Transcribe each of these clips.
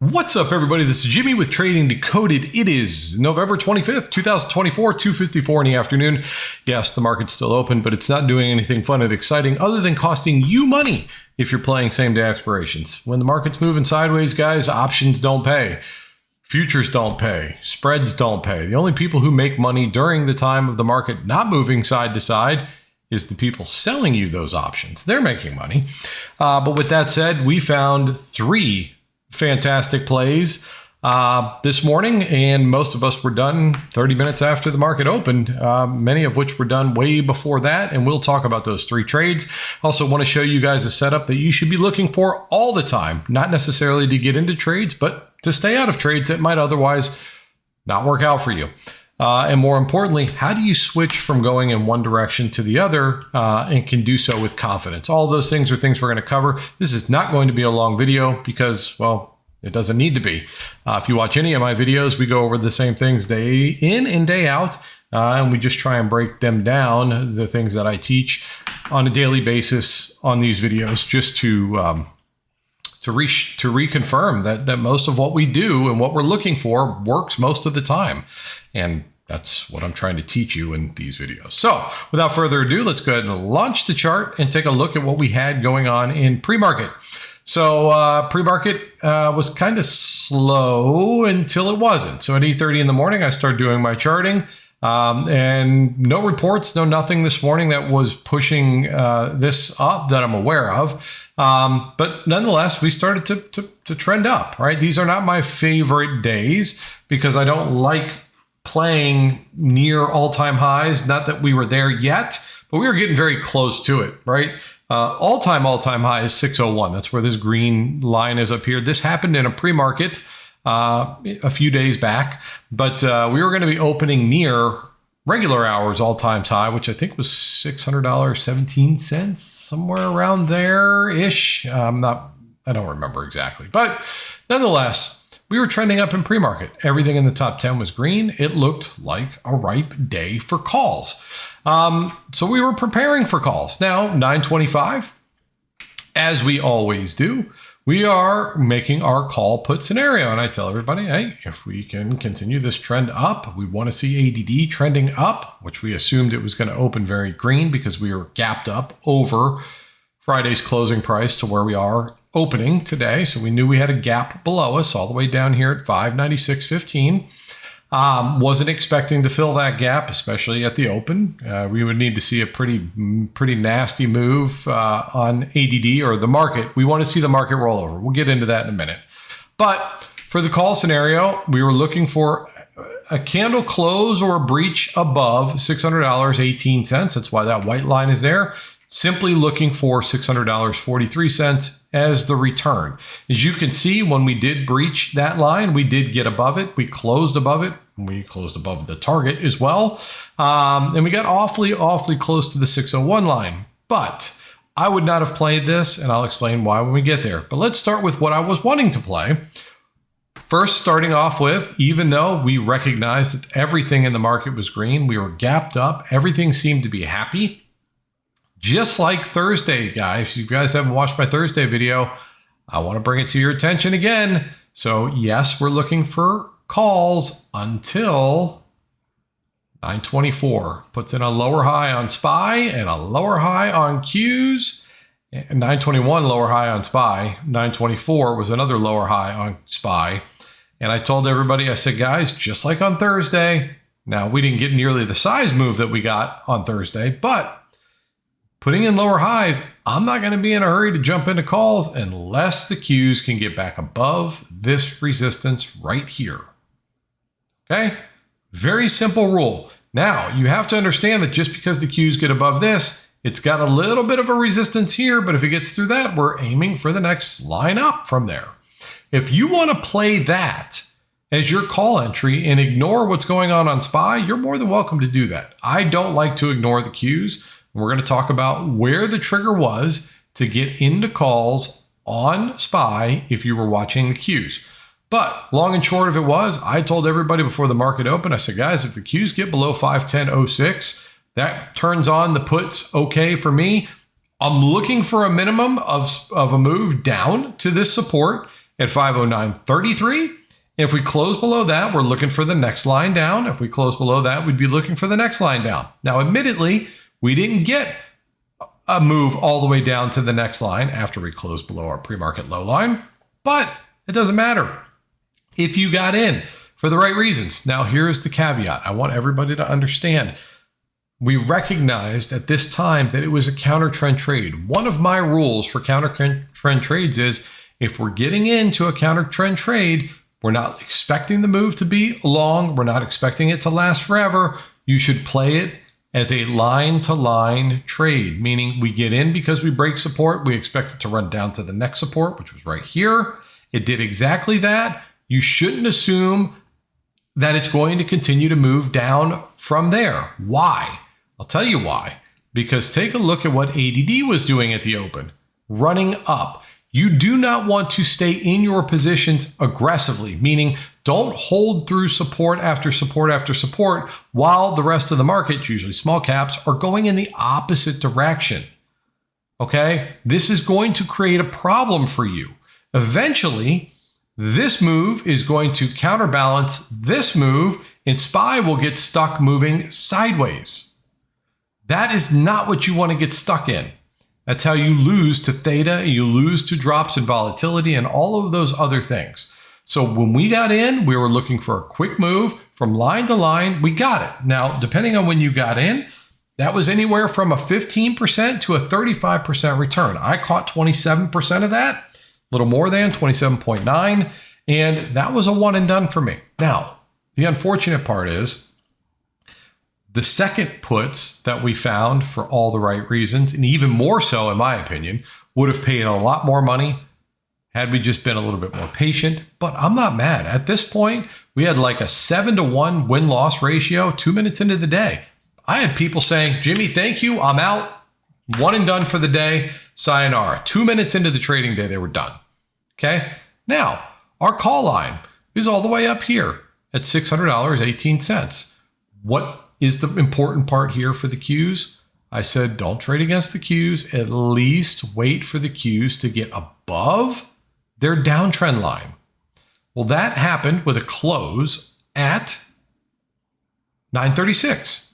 What's up, everybody? This is Jimmy with Trading Decoded. It is November 25th, 2024, 2:54 in the afternoon. Yes, the market's still open, but it's not doing anything fun and exciting other than costing you money if you're playing same-day expirations. When the market's moving sideways, guys, options don't pay. Futures don't pay. Spreads don't pay. The only people who make money during the time of the market not moving side to side is the people selling you those options. They're making money. But with that said, we found three fantastic plays this morning, and most of us were done 30 minutes after the market opened, many of which were done way before that, and we'll talk about those three trades. Also want to show you guys a setup that you should be looking for all the time, not necessarily to get into trades, but to stay out of trades that might otherwise not work out for you. And more importantly, how do you switch from going in one direction to the other and can do so with confidence? All those things are things we're going to cover. This is not going to be a long video because, well, it doesn't need to be. If you watch any of my videos, we go over the same things day in and day out, and we just try and break them down, the things that I teach on a daily basis on these videos, just to reconfirm that most of what we do and what we're looking for works most of the time. And that's what I'm trying to teach you in these videos. So without further ado, let's go ahead and launch the chart and take a look at what we had going on in pre-market. So pre-market was kind of slow until it wasn't. So at 8:30 in the morning, I started doing my charting, and no reports, no nothing this morning that was pushing this up that I'm aware of. But nonetheless, we started to trend up, right? These are not my favorite days because I don't like playing near all-time highs. Not that we were there yet, but we were getting very close to it, right? All-time high is 601. That's where this green line is up here. This happened in a pre-market a few days back, but we were going to be opening near regular hours all-time high, which I think was $600.17, somewhere around there-ish. I don't remember exactly, but nonetheless, we were trending up in pre-market. Everything in the top 10 was green. It looked like a ripe day for calls. So we were preparing for calls. Now, 9:25, as we always do, we are making our call put scenario. And I tell everybody, hey, if we can continue this trend up, we want to see ADD trending up, which we assumed it was going to open very green because we were gapped up over Friday's closing price to where we are opening today. So we knew we had a gap below us all the way down here at 596.15. Wasn't expecting to fill that gap, especially at the open. We would need to see a pretty nasty move on ADD or the market. We want to see the market roll over. We'll get into that in a minute. But for the call scenario, we were looking for a candle close or a breach above $600.18. That's why that white line is there. Simply looking for $600.43 as the return. As you can see, when we did breach that line, we did get above it. We closed above it. We closed above the target as well. And we got awfully close to the 601 line. But I would not have played this, and I'll explain why when we get there. But let's start with what I was wanting to play. First, starting off with, even though we recognized that everything in the market was green, we were gapped up. Everything seemed to be happy. Just like Thursday, guys. If you guys haven't watched my Thursday video, I want to bring it to your attention again. So yes, we're looking for calls until 924. Puts in a lower high on SPY and a lower high on Qs. 921 lower high on SPY. 924 was another lower high on SPY. And I told everybody, I said, guys, just like on Thursday. Now, we didn't get nearly the size move that we got on Thursday, but putting in lower highs, I'm not going to be in a hurry to jump into calls unless the Qs can get back above this resistance right here. Okay? Very simple rule. Now, you have to understand that just because the Qs get above this, it's got a little bit of a resistance here, but if it gets through that, we're aiming for the next line up from there. If you want to play that as your call entry and ignore what's going on SPY, you're more than welcome to do that. I don't like to ignore the Qs. We're going to talk about where the trigger was to get into calls on SPY if you were watching the Qs. But long and short of it was, I told everybody before the market opened, I said, guys, if the Qs get below 510.06, that turns on the puts okay for me. I'm looking for a minimum of a move down to this support at 509.33. If we close below that, we're looking for the next line down. If we close below that, we'd be looking for the next line down. Now, admittedly, we didn't get a move all the way down to the next line after we closed below our pre-market low line, but it doesn't matter if you got in for the right reasons. Now, here's the caveat. I want everybody to understand. We recognized at this time that it was a counter trend trade. One of my rules for counter trend trades is if we're getting into a counter trend trade, we're not expecting the move to be long. We're not expecting it to last forever. You should play it as a line-to-line trade, meaning we get in because we break support. We expect it to run down to the next support, which was right here. It did exactly that. You shouldn't assume that it's going to continue to move down from there. Why? I'll tell you why. Because take a look at what ADD was doing at the open, running up. You do not want to stay in your positions aggressively, meaning don't hold through support after support after support while the rest of the market, usually small caps, are going in the opposite direction. Okay? This is going to create a problem for you. Eventually, this move is going to counterbalance this move, and SPY will get stuck moving sideways. That is not what you want to get stuck in. That's how you lose to theta, you lose to drops in volatility and all of those other things. So when we got in, we were looking for a quick move from line to line. We got it. Now, depending on when you got in, that was anywhere from a 15% to a 35% return. I caught 27% of that, a little more than 27.9, and that was a one and done for me. Now, the unfortunate part is the second puts that we found for all the right reasons, and even more so, in my opinion, would have paid a lot more money had we just been a little bit more patient. But I'm not mad. At this point, we had like a 7-to-1 win-loss ratio 2 minutes into the day. I had people saying, Jimmy, thank you. I'm out. One and done for the day. Sayonara. 2 minutes into the trading day, they were done. Okay? Now, our call line is all the way up here at $600.18. What is the important part here for the Qs? I said, don't trade against the Qs. At least wait for the Qs to get above their downtrend line. Well, that happened with a close at 936.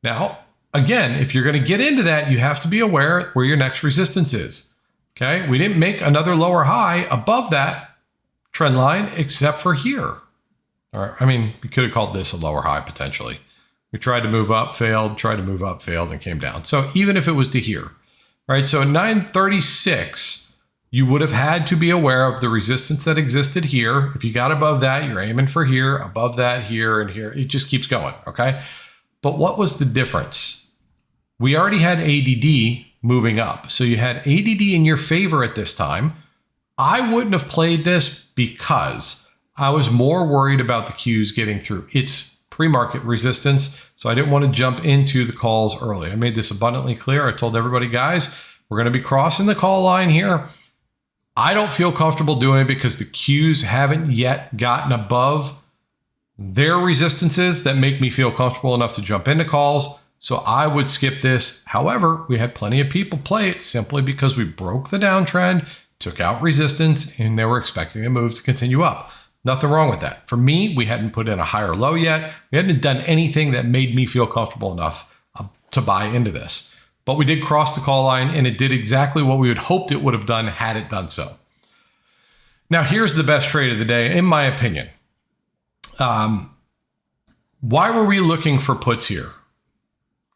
Now, again, if you're going to get into that, you have to be aware where your next resistance is. Okay? We didn't make another lower high above that trend line except for here. Or, I mean, we could have called this a lower high potentially. We tried to move up, failed, tried to move up, failed, and came down. So even if it was to here, right? So at 936, you would have had to be aware of the resistance that existed here. If you got above that, you're aiming for here, above that, here, and here. It just keeps going, okay? But what was the difference? We already had ADD moving up. So you had ADD in your favor at this time. I wouldn't have played this because I was more worried about the Qs getting through its pre-market resistance. So I didn't want to jump into the calls early. I made this abundantly clear. I told everybody, guys, we're going to be crossing the call line here. I don't feel comfortable doing it because the Qs haven't yet gotten above their resistances that make me feel comfortable enough to jump into calls. So I would skip this. However, we had plenty of people play it simply because we broke the downtrend, took out resistance, and they were expecting a move to continue up. Nothing wrong with that. For me, we hadn't put in a higher low yet. We hadn't done anything that made me feel comfortable enough to buy into this. But we did cross the call line, and it did exactly what we had hoped it would have done had it done so. Now, here's the best trade of the day, in my opinion. Why were we looking for puts here?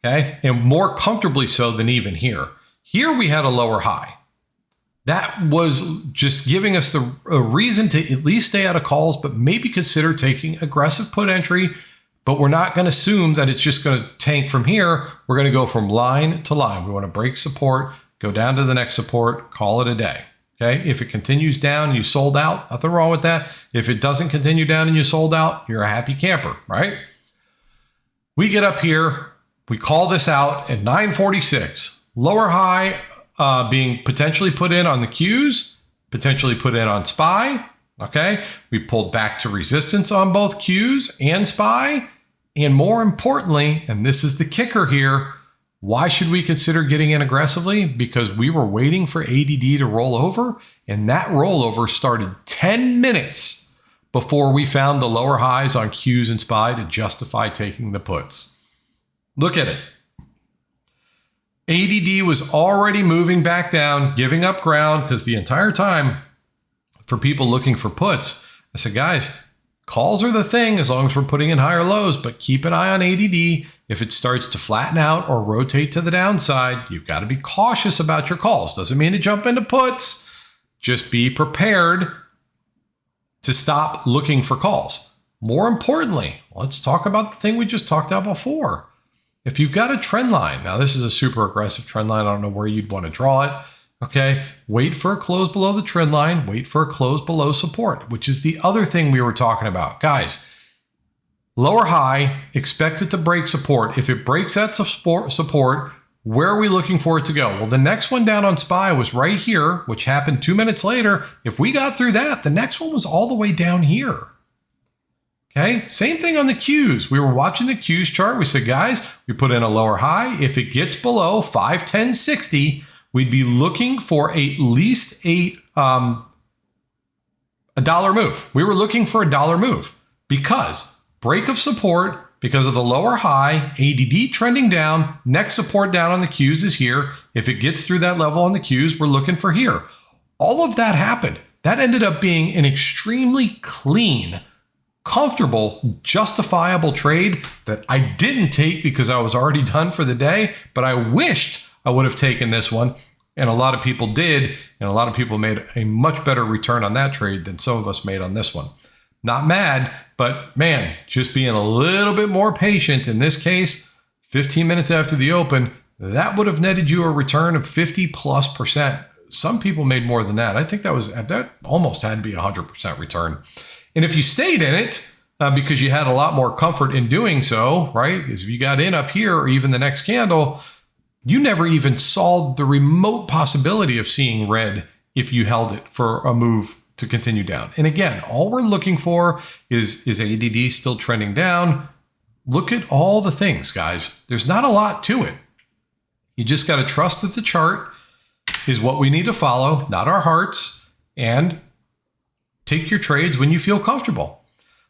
Okay, and more comfortably so than even here. Here we had a lower high. That was just giving us a reason to at least stay out of calls, but maybe consider taking aggressive put entry. But we're not going to assume that it's just going to tank from here. We're going to go from line to line. We want to break support, go down to the next support, call it a day. Okay. If it continues down and you sold out, nothing wrong with that. If it doesn't continue down and you sold out, you're a happy camper, right? We get up here. We call this out at 946. Lower high being potentially put in on the Qs, potentially put in on SPY. Okay. We pulled back to resistance on both Qs and SPY. And more importantly, and this is the kicker here, Why should we consider getting in aggressively? Because we were waiting for ADD to roll over, and that rollover started 10 minutes before we found the lower highs on Qs and SPY to justify taking the puts. Look at it. ADD was already moving back down, giving up ground, because the entire time for people looking for puts, I said, guys, calls are the thing as long as we're putting in higher lows, but keep an eye on ADD. If it starts to flatten out or rotate to the downside, you've got to be cautious about your calls. Doesn't mean to jump into puts. Just be prepared to stop looking for calls. More importantly, let's talk about the thing we just talked about before. If you've got a trend line, now this is a super aggressive trend line. I don't know where you'd want to draw it. Okay, wait for a close below the trend line. Wait for a close below support, which is the other thing we were talking about. Guys, lower high, expect it to break support. If it breaks that support, where are we looking for it to go? Well, the next one down on SPY was right here, which happened 2 minutes later. If we got through that, the next one was all the way down here. Okay, same thing on the Qs. We were watching the Qs chart. We said, guys, we put in a lower high. If it gets below 510.60, we'd be looking for at least a dollar move. We were looking for a dollar move because break of support because of the lower high, ADD trending down, next support down on the Qs is here. If it gets through that level on the Qs, we're looking for here. All of that happened. That ended up being an extremely clean, comfortable, justifiable trade that I didn't take because I was already done for the day, but I wished I would have taken this one. And a lot of people did, and a lot of people made a much better return on that trade than some of us made on this one. Not mad, but man, just being a little bit more patient. In this case, 15 minutes after the open, that would have netted you a return of 50+%. Some people made more than that. I think that almost had to be 100% return. And if you stayed in it, because you had a lot more comfort in doing so, right? Because if you got in up here or even the next candle, you never even saw the remote possibility of seeing red if you held it for a move to continue down. And again, all we're looking for is ADD still trending down. Look at all the things, guys. There's not a lot to it. You just got to trust that the chart is what we need to follow, not our hearts, and take your trades when you feel comfortable.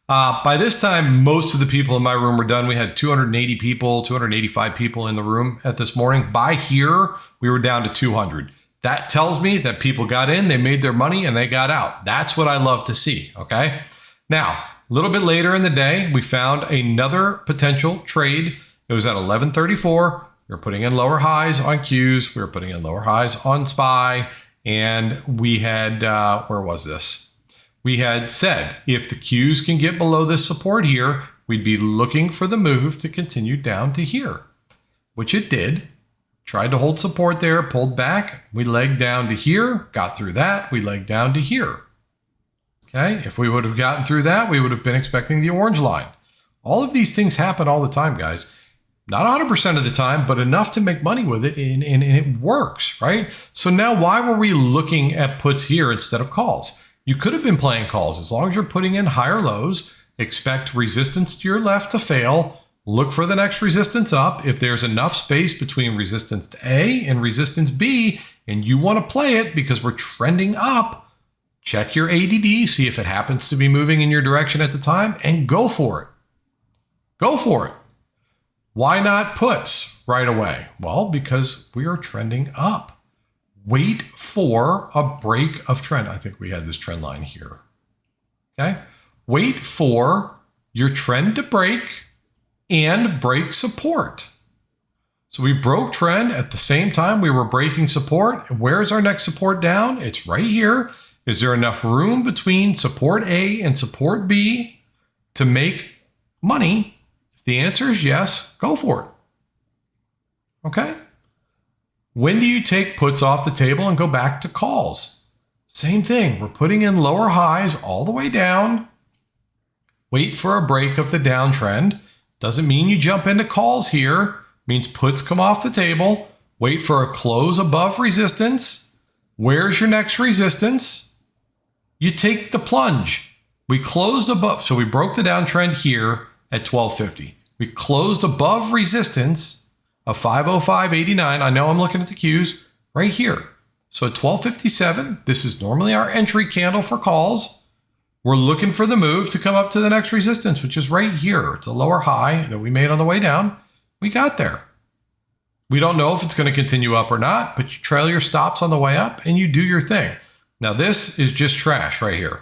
By this time, most of the people in my room were done. We had 280 people, 285 people in the room at this morning. By here, we were down to 200. That tells me that people got in, they made their money, and they got out. That's what I love to see, okay? Now, a little bit later in the day, we found another potential trade. It was at 11:34. We were putting in lower highs on Qs. We were putting in lower highs on SPY. And we had, where was this? We had said if the Qs can get below this support here, we'd be looking for the move to continue down to here, which it did. Tried to hold support there, pulled back. We legged down to here, got through that. We legged down to here. Okay, if we would have gotten through that, we would have been expecting the orange line. All of these things happen all the time, guys. Not 100% of the time, but enough to make money with it, and it works, right? So now why were we looking at puts here instead of calls? You could have been playing calls. As long as you're putting in higher lows, expect resistance to your left to fail, look for the next resistance up. If there's enough space between resistance A and resistance B, and you want to play it because we're trending up, check your ADD, see if it happens to be moving in your direction at the time, and go for it. Go for it. Why not puts right away? Well, because we are trending up. Wait for a break of trend. I think we had this trend line here. Okay. Wait for your trend to break and break support. So we broke trend at the same time we were breaking support. Where's our next support down? It's right here. Is there enough room between support A and support B to make money? If the answer is yes, go for it. Okay. When do you take puts off the table and go back to calls? Same thing. We're putting in lower highs all the way down. Wait for a break of the downtrend. Doesn't mean you jump into calls here. Means puts come off the table. Wait for a close above resistance. Where's your next resistance? You take the plunge. We closed above. So we broke the downtrend here at 1250. We closed above resistance of 505.89. I know I'm looking at the cues right here. So at 12:57, this is normally our entry candle for calls. We're looking for the move to come up to the next resistance, which is right here. It's a lower high that we made on the way down. We got there. We don't know if it's going to continue up or not, but you trail your stops on the way up and you do your thing. Now, this is just trash right here.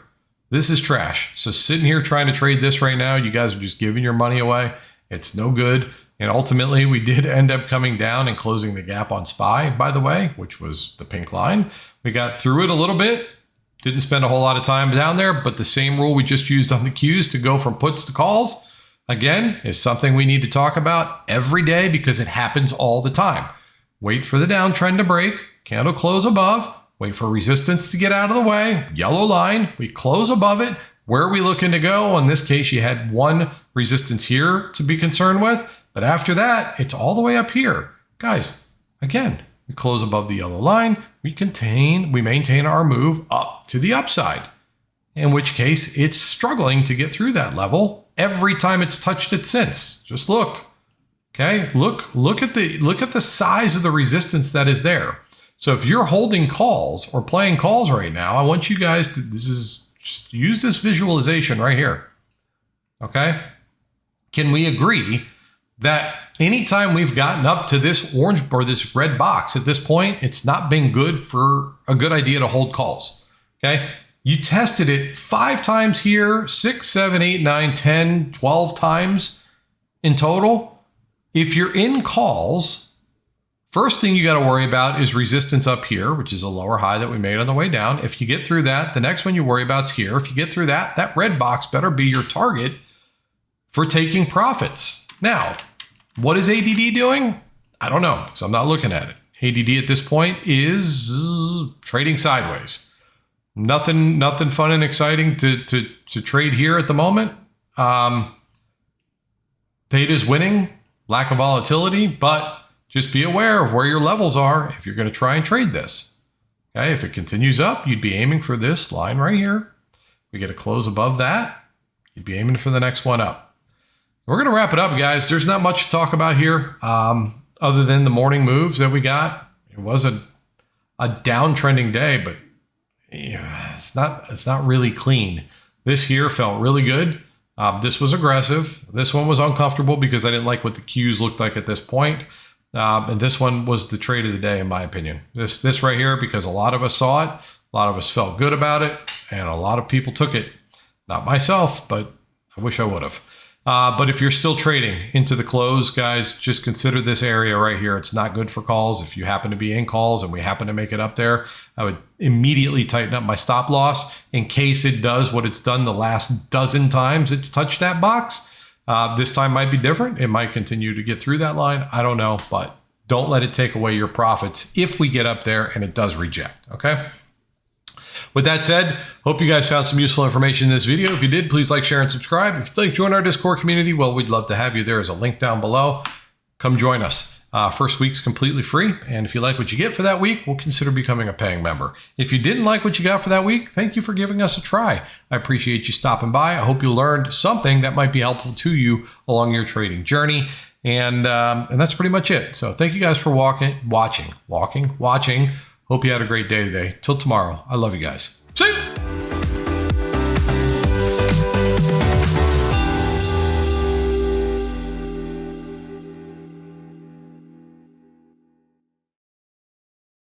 This is trash. So sitting here trying to trade this right now, you guys are just giving your money away. It's no good. And ultimately, we did end up coming down and closing the gap on SPY, by the way, which was the pink line. We got through it a little bit. Didn't spend a whole lot of time down there, but the same rule we just used on the cues to go from puts to calls, again, is something we need to talk about every day because it happens all the time. Wait for the downtrend to break, candle close above, wait for resistance to get out of the way, yellow line, we close above it. Where are we looking to go? In this case, you had one resistance here to be concerned with, but after that, it's all the way up here. Guys, again, we close above the yellow line, we maintain our move up to the upside, in which case it's struggling to get through that level every time it's touched it since. Just look, okay? Look at the size of the resistance that is there. So if you're holding calls or playing calls right now, I want you guys to just use this visualization right here, okay? Can we agree that anytime we've gotten up to this orange or this red box at this point, it's not been good for a good idea to hold calls, okay? You tested it 5 times here, 6, 7, 8, 9, 10, 12 times in total. If you're in calls, first thing you got to worry about is resistance up here, which is a lower high that we made on the way down. If you get through that, the next one you worry about is here. If you get through that, that red box better be your target for taking profits. Now, what is ADD doing? I don't know, because I'm not looking at it. ADD at this point is trading sideways. Nothing fun and exciting to trade here at the moment. Theta's winning, lack of volatility, but just be aware of where your levels are if you're going to try and trade this. Okay, if it continues up, you'd be aiming for this line right here. We get a close above that, you'd be aiming for the next one up. We're going to wrap it up, guys. There's not much to talk about here other than the morning moves that we got. It was a downtrending day, but it's not really clean. This here felt really good. This was aggressive. This one was uncomfortable because I didn't like what the cues looked like at this point. And this one was the trade of the day, in my opinion. This right here, because a lot of us saw it, a lot of us felt good about it, and a lot of people took it. Not myself, but I wish I would have. But if you're still trading into the close, guys, just consider this area right here. It's not good for calls. If you happen to be in calls and we happen to make it up there, I would immediately tighten up my stop loss in case it does what it's done the last dozen times it's touched that box. This time might be different. It might continue to get through that line. I don't know, but don't let it take away your profits if we get up there and it does reject, okay? With that said, hope you guys found some useful information in this video. If you did, please like, share, and subscribe. If you'd like to join our Discord community, well, we'd love to have you. There is a link down below. Come join us. First week's completely free. And if you like what you get for that week, we'll consider becoming a paying member. If you didn't like what you got for that week, thank you for giving us a try. I appreciate you stopping by. I hope you learned something that might be helpful to you along your trading journey. And that's pretty much it. So thank you guys for watching. Hope you had a great day today. Till tomorrow. I love you guys. See you.